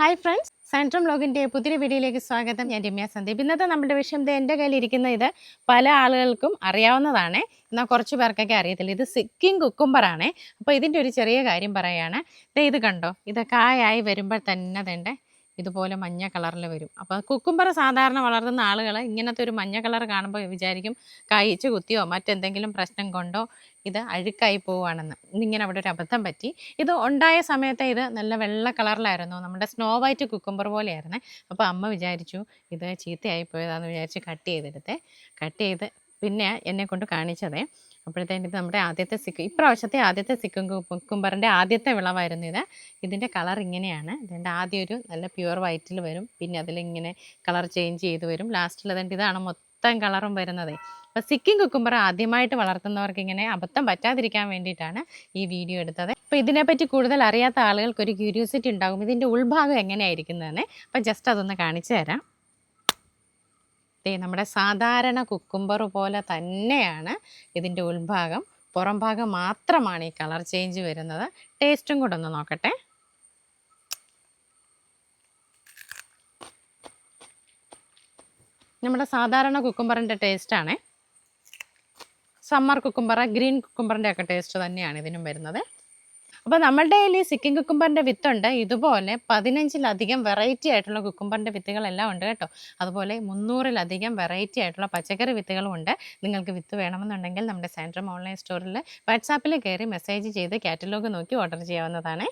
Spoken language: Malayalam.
ഹായ് ഫ്രണ്ട്സ്, സാൻട്രം വ്ലോഗിൻ്റെ പുതിയ വീഡിയോയിലേക്ക് സ്വാഗതം. ഞാൻ രമ്യ സന്ദീപ്. ഇന്നത്തെ നമ്മുടെ വിഷയം എൻ്റെ കയ്യിലിരിക്കുന്ന ഇത് പല ആളുകൾക്കും അറിയാവുന്നതാണ്, എന്നാൽ കുറച്ച് പേർക്കൊക്കെ അറിയത്തില്ല. ഇത് സിക്കിങ് കുക്കുംബറാണ്. അപ്പോൾ ഇതിൻ്റെ ഒരു ചെറിയ കാര്യം പറയുകയാണ്. ഇത് കണ്ടോ, ഇത് കായായി വരുമ്പോൾ തന്നെ തന്നെ ഇതുപോലെ മഞ്ഞ കളറിൽ വരും. അപ്പോൾ കുക്കുംബർ സാധാരണ വളർത്തുന്ന ആളുകൾ ഇങ്ങനത്തെ ഒരു മഞ്ഞ കളർ കാണുമ്പോൾ വിചാരിക്കും കായ്ച്ച് കുത്തിയോ മറ്റെന്തെങ്കിലും പ്രശ്നം കൊണ്ടോ ഇത് അഴുക്കായി പോവുകയാണെന്ന്. ഇന്നിങ്ങനെ അവിടെ ഒരു അബദ്ധം പറ്റി. ഇത് ഉണ്ടായ സമയത്ത് ഇത് നല്ല വെള്ള കളറിലായിരുന്നു, നമ്മുടെ സ്നോ വൈറ്റ് കുക്കുംബർ പോലെയായിരുന്നു. അപ്പോൾ അമ്മ വിചാരിച്ചു ഇത് ചീത്തയായി പോയതാണെന്ന് വിചാരിച്ച് കട്ട് ചെയ്ത് പിന്നെ എന്നെ കൊണ്ട് കാണിച്ചതേ. അപ്പോഴത്തേക്കും ഇത് നമ്മുടെ ഇപ്രാവശ്യത്തെ ആദ്യത്തെ സിക്കിങ് കുക്കുംബറിൻ്റെ ആദ്യത്തെ വിളവായിരുന്നു ഇത്. ഇതിൻ്റെ കളർ ഇങ്ങനെയാണ്. ഇതിൻ്റെ ആദ്യം ഒരു നല്ല പ്യുവർ വൈറ്റിൽ വരും, പിന്നെ അതിലിങ്ങനെ കളർ ചേഞ്ച് ചെയ്ത് വരും. ലാസ്റ്റിൽ അതിൻ്റെ ഇതാണ് മൊത്തം കളറും വരുന്നത്. അപ്പോൾ സിക്കിങ് കുക്കുംബർ ആദ്യമായിട്ട് വളർത്തുന്നവർക്ക് ഇങ്ങനെ അബദ്ധം പറ്റാതിരിക്കാൻ വേണ്ടിയിട്ടാണ് ഈ വീഡിയോ എടുത്തത്. അപ്പോൾ ഇതിനെപ്പറ്റി കൂടുതൽ അറിയാത്ത ആളുകൾക്ക് ഒരു ക്യൂരിയോസിറ്റി ഉണ്ടാകും, ഇതിൻ്റെ ഉൾഭാഗം എങ്ങനെയായിരിക്കുന്നതെന്ന്. അപ്പോൾ ജസ്റ്റ് അതൊന്ന് കാണിച്ചു തരാം. നമ്മുടെ സാധാരണ കുക്കുംബർ പോലെ തന്നെയാണ് ഇതിൻ്റെ ഉൾഭാഗം. പുറം ഭാഗം മാത്രമാണ് ഈ കളർ ചേഞ്ച് വരുന്നത്. ടേസ്റ്റും കൂടെ ഒന്ന് നോക്കട്ടെ. നമ്മുടെ സാധാരണ കുക്കുംബറിൻ്റെ ടേസ്റ്റാണ്. സമ്മർ കുക്കുംബർ, ഗ്രീൻ കുക്കുംബറിൻ്റെ ഒക്കെ ടേസ്റ്റ് തന്നെയാണ് ഇതിനും വരുന്നത്. അപ്പോൾ നമ്മളുടെ കയ്യിൽ ഈ സിക്കിങ് കുക്കുംബറിൻ്റെ വിത്തുണ്ട്. ഇതുപോലെ 15-ലധികം വെറൈറ്റി ആയിട്ടുള്ള കുക്കുംബറിൻ്റെ വിത്തുകളെല്ലാം ഉണ്ട് കേട്ടോ. അതുപോലെ 300-ലധികം വെറൈറ്റി ആയിട്ടുള്ള പച്ചക്കറി വിത്തുകളും ഉണ്ട്. നിങ്ങൾക്ക് വിത്ത് വേണമെന്നുണ്ടെങ്കിൽ നമ്മുടെ സാൻട്രം ഓൺലൈൻ സ്റ്റോറിൽ വാട്സാപ്പിൽ കയറി മെസ്സേജ് ചെയ്ത് കാറ്റലോഗ് നോക്കി ഓർഡർ ചെയ്യാവുന്നതാണ്.